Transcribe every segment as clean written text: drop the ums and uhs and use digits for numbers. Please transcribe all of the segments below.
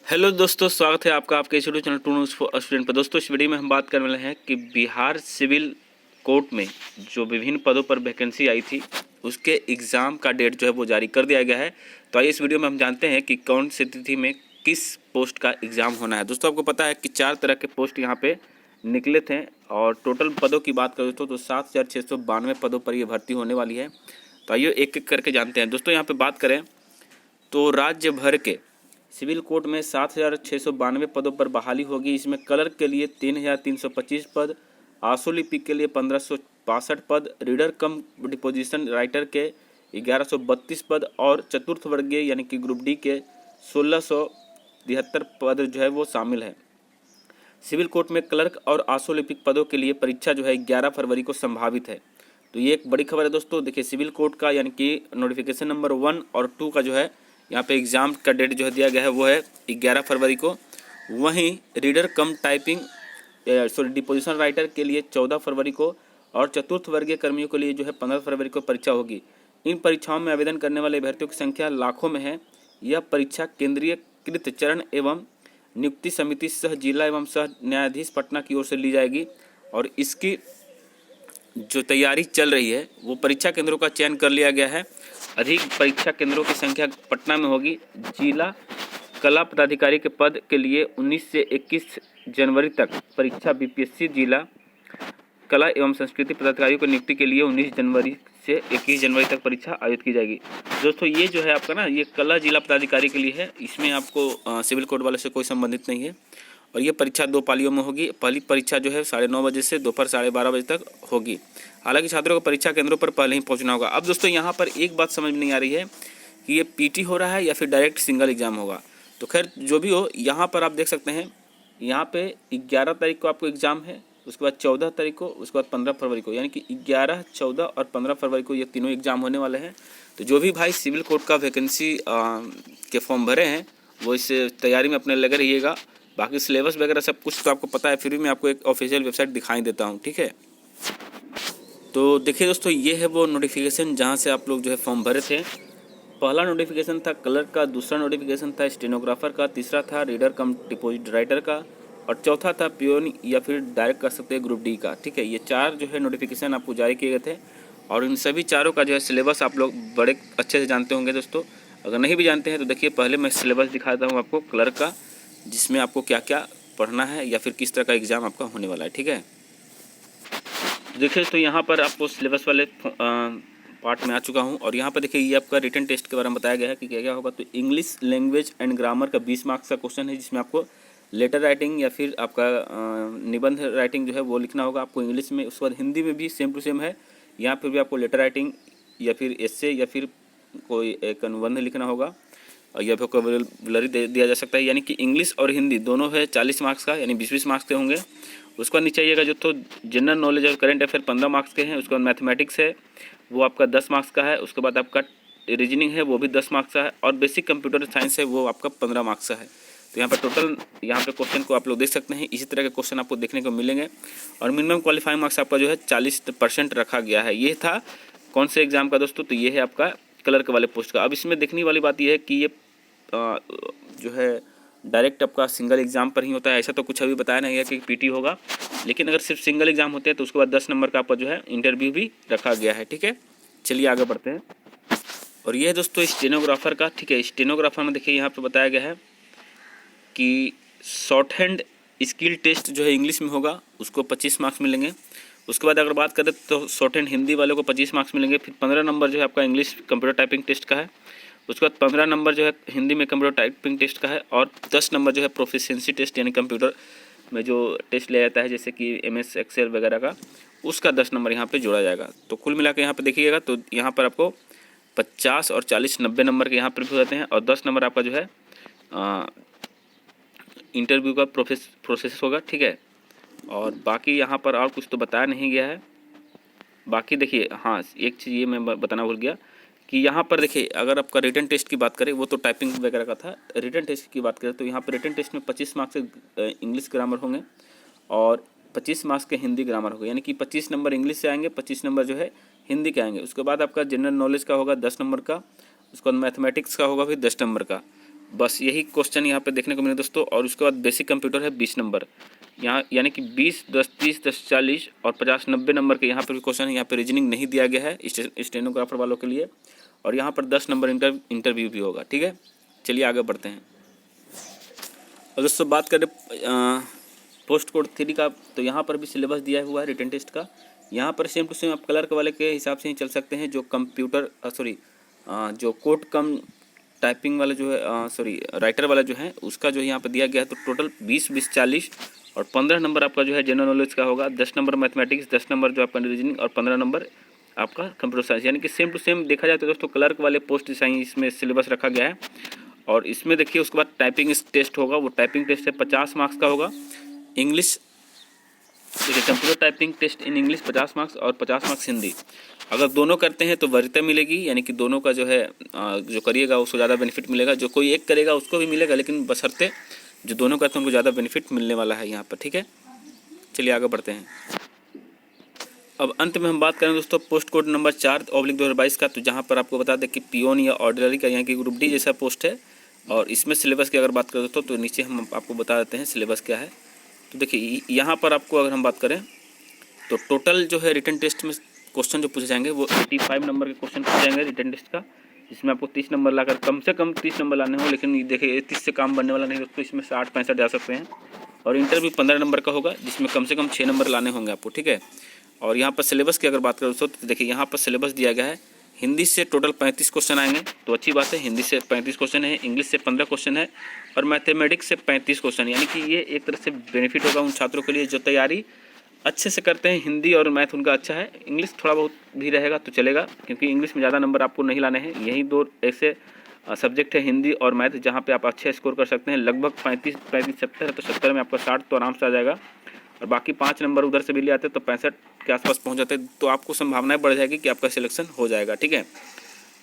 Hello दोस्तों, स्वागत है आपका आपके YouTube channel two news for student पर। दोस्तों, इस वीडियो में हम बात करने वाले हैं कि बिहार सिविल कोर्ट में जो विभिन्न पदों पर वैकेंसी आई थी उसके एग्ज़ाम का डेट जो है वो जारी कर दिया गया है। तो आइए इस वीडियो में हम जानते हैं कि कौन सी तिथि में किस पोस्ट का एग्ज़ाम होना है। दोस्तों, आपको पता है कि 4 तरह के पोस्ट यहाँ पे निकले थे और टोटल पदों की बात करें तो 7,692 पदों पर ये भर्ती होने वाली है। तो आइए एक एक करके जानते हैं। दोस्तों, यहाँ पर बात करें तो राज्य भर के सिविल कोर्ट में 7,692 पदों पर बहाली होगी। इसमें क्लर्क के लिए 3,325 पद, आशु लिपिक के लिए 1,562 पद, रीडर कम डिपोजिशन राइटर के 1,132 पद और चतुर्थ वर्गीय यानी कि ग्रुप डी के 1,673 पद जो है वो शामिल है। सिविल कोर्ट में क्लर्क और आशु लिपिक पदों के लिए परीक्षा जो है 11 फरवरी को संभावित है। तो ये एक बड़ी खबर है दोस्तों। देखिए, सिविल कोर्ट का यानी कि नोटिफिकेशन नंबर 1 और 2 का जो है यहाँ पे एग्ज़ाम का डेट जो है दिया गया है वो है 11 फरवरी को। वहीं reader cum typing deposition writer के लिए 14 फरवरी को और चतुर्थ वर्गीय कर्मियों के लिए जो है 15 फरवरी को परीक्षा होगी। इन परीक्षाओं में आवेदन करने वाले अभ्यर्थियों की संख्या लाखों में है। यह परीक्षा केंद्रीयकृत चरण एवं नियुक्ति समिति सह जिला एवं सह न्यायाधीश पटना की ओर से ली जाएगी और इसकी जो तैयारी चल रही है वो परीक्षा केंद्रों का चयन कर लिया गया है। अधिक परीक्षा केंद्रों की संख्या पटना में होगी। जिला कला पदाधिकारी के पद के लिए 19 से 21 जनवरी तक परीक्षा बीपीएससी जिला कला एवं संस्कृति पदाधिकारियों की नियुक्ति के लिए 19 जनवरी से 21 जनवरी तक परीक्षा आयोजित की जाएगी। दोस्तों, ये जो है आपका ना ये कला जिला पदाधिकारी के लिए है। इसमें आपको सिविल कोर्ट वाले से कोई संबंधित नहीं है और ये परीक्षा 2 पालियों में होगी। पहली परीक्षा जो है 9:30 बजे से दोपहर 12:30 बजे तक होगी। हालांकि छात्रों को परीक्षा केंद्रों पर पहले ही पहुंचना होगा। अब दोस्तों, यहाँ पर एक बात समझ में नहीं आ रही है कि ये पीटी हो रहा है या फिर डायरेक्ट सिंगल एग्जाम होगा। तो खैर जो भी हो, यहाँ पर आप देख सकते हैं यहाँ पे 11 तारीख को आपको एग्ज़ाम है, उसके बाद 14 तारीख को, उसके बाद 15 फरवरी को, यानी कि 11, 14 और 15 फरवरी को ये तीनों एग्ज़ाम होने वाले हैं। तो जो भी भाई सिविल कोर्ट का वैकेंसी के फॉर्म भरे हैं वो इस तैयारी में अपने लगे रहिएगा। बाकी सिलेबस वगैरह सब कुछ तो आपको पता है, फिर भी मैं आपको एक ऑफिशियल वेबसाइट दिखाई देता हूँ, ठीक है। तो देखिए दोस्तों, ये है वो नोटिफिकेशन जहाँ से आप लोग जो है फॉर्म भरे थे। पहला नोटिफिकेशन था क्लर्क का, दूसरा नोटिफिकेशन था स्टेनोग्राफर का, तीसरा था रीडर कम डिपोजिट राइटर का और चौथा था पियोन या फिर डायरेक्ट कर सकते हैं ग्रुप डी का, ठीक है। ये 4 जो है नोटिफिकेशन आपको जारी किए गए थे और इन सभी चारों का जो है सिलेबस आप लोग बड़े अच्छे से जानते होंगे दोस्तों। अगर नहीं भी जानते हैं तो देखिए, पहले मैं सिलेबस दिखाता हूँ आपको क्लर्क का, जिसमें आपको क्या क्या पढ़ना है या फिर किस तरह का एग्ज़ाम आपका होने वाला है, ठीक है। देखिए तो यहाँ पर आपको सिलेबस वाले पार्ट में आ चुका हूँ और यहाँ पर देखिए ये आपका रिटन टेस्ट के बारे में बताया गया है कि क्या क्या होगा। तो इंग्लिश लैंग्वेज एंड ग्रामर का 20 मार्क्स का क्वेश्चन है, जिसमें आपको लेटर राइटिंग या फिर आपका निबंध राइटिंग जो है वो लिखना होगा आपको इंग्लिश में। उसके बाद हिंदी में भी सेम टू सेम है, यहाँ पर भी आपको लेटर राइटिंग या फिर एस्से या फिर कोई एक अनुबंध लिखना होगा और या फिर वोकैबुलरी दिया जा सकता है। यानी कि इंग्लिश और हिंदी दोनों है 40 मार्क्स का, यानी 20-20 मार्क्स के होंगे। उसके बाद नीचे आइएगा जो तो जनरल नॉलेज और करंट अफेयर 15 मार्क्स के हैं। उसके बाद मैथमेटिक्स है वो आपका 10 मार्क्स का है। उसके बाद आपका रीजनिंग है वो भी 10 मार्क्स का है और बेसिक कंप्यूटर साइंस है वो आपका 15 मार्क्स का है। तो यहाँ पर टोटल यहाँ पे क्वेश्चन को आप लोग देख सकते हैं। इसी तरह के क्वेश्चन आपको देखने को मिलेंगे और मिनिमम क्वालिफाइंग मार्क्स आपका जो है 40% रखा गया है। ये था कौन से एग्ज़ाम का दोस्तों, तो ये है आपका क्लर्क वाले पोस्ट का। अब इसमें देखने वाली बात यह है कि ये जो है डायरेक्ट आपका सिंगल एग्ज़ाम पर ही होता है, ऐसा तो कुछ अभी बताया नहीं है कि पीटी होगा। लेकिन अगर सिर्फ सिंगल एग्ज़ाम होते हैं तो उसके बाद 10 नंबर का आपका जो है इंटरव्यू भी रखा गया है, ठीक है। चलिए आगे बढ़ते हैं। और ये है दोस्तों स्टेनोग्राफर का, ठीक है। स्टेनोग्राफर में देखिए यहाँ पर बताया गया है कि शॉर्ट हैंड स्किल टेस्ट जो है इंग्लिश में होगा, उसको 25 मार्क्स मिलेंगे। उसके बाद अगर बात करें तो शॉर्ट हैंड हिंदी वालों को 25 मार्क्स मिलेंगे। फिर 15 नंबर जो है आपका इंग्लिश कंप्यूटर टाइपिंग टेस्ट का है। उसके बाद 15 नंबर जो है हिंदी में कंप्यूटर टाइपिंग टेस्ट का है और 10 नंबर जो है प्रोफिशिएंसी टेस्ट यानी कंप्यूटर में जो टेस्ट लिया जाता है जैसे कि MS एक्सेल वगैरह का, उसका 10 नंबर यहाँ पे जोड़ा जाएगा। तो कुल मिला के यहाँ पे देखिएगा तो यहाँ पर आपको 50 और 40 90 नंबर के यहाँ पर भी हो जाते हैं और 10 नंबर आपका जो है इंटरव्यू का प्रोसेस होगा, ठीक है। और बाकी यहाँ पर और कुछ तो बताया नहीं गया है। बाकी देखिए, हाँ एक चीज़ ये मैं बताना भूल गया कि यहाँ पर देखिए अगर आपका रिटन टेस्ट की बात करें, वो तो टाइपिंग वगैरह का था। रिटन टेस्ट की बात करें तो यहाँ पर रिटन टेस्ट में 25 मार्क्स के इंग्लिश ग्रामर होंगे और 25 मार्क्स के हिंदी ग्रामर होगा। यानी कि 25 नंबर इंग्लिश से आएंगे, 25 नंबर जो है हिंदी के आएंगे। उसके बाद आपका जनरल नॉलेज का होगा 10 नंबर का। उसके बाद मैथमेटिक्स का होगा फिर 10 नंबर का। बस यही क्वेश्चन यहाँ पे देखने को मिले दोस्तों। और उसके बाद बेसिक कंप्यूटर है 20 नंबर, यहाँ यानी कि 20, 10, 30, 10, 40 और 50, 90 नंबर के यहाँ पर भी क्वेश्चन है। यहाँ पे रीजनिंग नहीं दिया गया है स्टेनोग्राफर वालों के लिए। और यहाँ पर 10 नंबर इंटरव्यू भी होगा, ठीक है। चलिए आगे बढ़ते हैं। और दोस्तों बात करें पोस्ट कोड 3 का, तो यहाँ पर भी सिलेबस दिया हुआ है रिटन टेस्ट का। यहाँ पर सेम टू सेम आप क्लर्क वाले के हिसाब से ही चल सकते हैं। जो कंप्यूटर जो कोड कम टाइपिंग वाला जो है राइटर वाला जो है उसका जो यहाँ पर दिया गया है। तो टोटल 20, 20, 40 और 15 नंबर आपका जो है जनरल नॉलेज का होगा। 10 नंबर मैथमेटिक्स, 10 नंबर जो आपका रीजनिंग और 15 नंबर आपका कंप्यूटर साइंस। यानी कि सेम टू सेम देखा जाए तो दोस्तों क्लर्क वाले पोस्ट साइंस में सिलेबस रखा गया है। और इसमें देखिए उसके बाद टाइपिंग टेस्ट होगा। वो टाइपिंग टेस्ट है 50 मार्क्स का होगा। इंग्लिश देखिए computer typing test in English 50 marks और 50 मार्क्स हिंदी। अगर दोनों करते हैं तो वरीयता मिलेगी, यानी कि दोनों का जो है जो करिएगा उसको ज़्यादा बेनिफिट मिलेगा। जो कोई एक करेगा उसको भी मिलेगा, लेकिन बशर्ते जो दोनों करते हैं उनको ज़्यादा बेनिफिट मिलने वाला है यहाँ पर, ठीक है। चलिए आगे बढ़ते हैं। अब अंत में हम बात करें दोस्तों पोस्ट कोड नंबर 4/2022 का। तो जहाँ पर आपको बता दें कि पियोन या ऑर्डिनरी का यहाँ की ग्रुप डी जैसा पोस्ट है। और इसमें सिलेबस की अगर बात करें दोस्तों तो नीचे हम आपको बता देते हैं सिलेबस क्या है। तो देखिए यहाँ पर आपको अगर हम बात करें तो टोटल जो है रिटन टेस्ट में क्वेश्चन जो पूछे जाएंगे वो 85 नंबर के क्वेश्चन पूछे जाएंगे रिटन टेस्ट का, जिसमें आपको 30 नंबर लाकर कम से कम 30 नंबर लाने हो। लेकिन देखिए 30 से काम बनने वाला नहीं दोस्तों, इसमें 60-65 जा सकते हैं। और इंटरव्यू 15 नंबर का होगा, जिसमें कम से कम 6 नंबर लाने होंगे आपको, ठीक है। और यहाँ पर सिलेबस की अगर बात करें दोस्तों तो देखिए यहाँ पर सिलेबस दिया गया है। हिंदी से टोटल 35 क्वेश्चन आएंगे, तो अच्छी बात है। हिंदी से 35 क्वेश्चन है, इंग्लिश से 15 क्वेश्चन है और मैथमेटिक्स से 35 क्वेश्चन। यानी कि ये एक तरह से बेनिफिट होगा उन छात्रों के लिए जो तैयारी अच्छे से करते हैं। हिंदी और मैथ उनका अच्छा है, इंग्लिश थोड़ा बहुत भी रहेगा तो चलेगा, क्योंकि इंग्लिश में ज़्यादा नंबर आपको नहीं लाने हैं। यही 2 ऐसे सब्जेक्ट है हिंदी और मैथ जहाँ पे आप अच्छे स्कोर कर सकते हैं। लगभग 35, 70 है, तो 70 में आपका 60 तो आराम से आ जाएगा। और बाकी 5 नंबर उधर से भी ले आते तो 65 के आसपास पहुँच जाते, तो आपको संभावनाएं बढ़ जाएगी कि आपका सिलेक्शन हो जाएगा, ठीक है।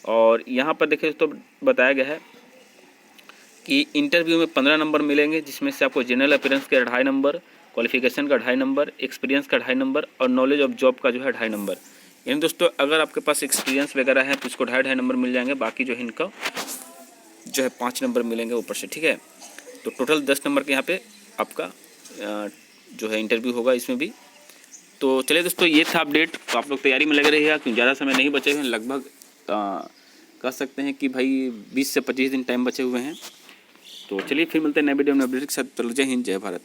और यहाँ पर देखिए तो बताया गया है कि इंटरव्यू में 15 नंबर मिलेंगे, जिसमें से आपको जनरल अपीयरेंस के 2.5 नंबर, क्वालिफिकेशन का 2.5 नंबर, एक्सपीरियंस का 2.5 नंबर और नॉलेज ऑफ जॉब का जो है 2.5 नंबर। यानी दोस्तों अगर आपके पास एक्सपीरियंस वगैरह है तो इसको 2.5 नंबर मिल जाएंगे। बाकी जो है इनका जो है 5 नंबर मिलेंगे ऊपर से, ठीक है। तो टोटल 10 नंबर के यहाँ पे आपका जो है इंटरव्यू होगा इसमें भी। तो चलिए दोस्तों ये था अपडेट। तो आप लोग तैयारी में लगे रहिएगा, क्योंकि ज़्यादा समय नहीं बचे हुए हैं। लगभग कह सकते हैं कि भाई 20 से 25 दिन टाइम बचे हुए हैं। तो चलिए फिर मिलते हैं नए वीडियो में अपडेट के साथ। चलो जय हिंद, जय भारत।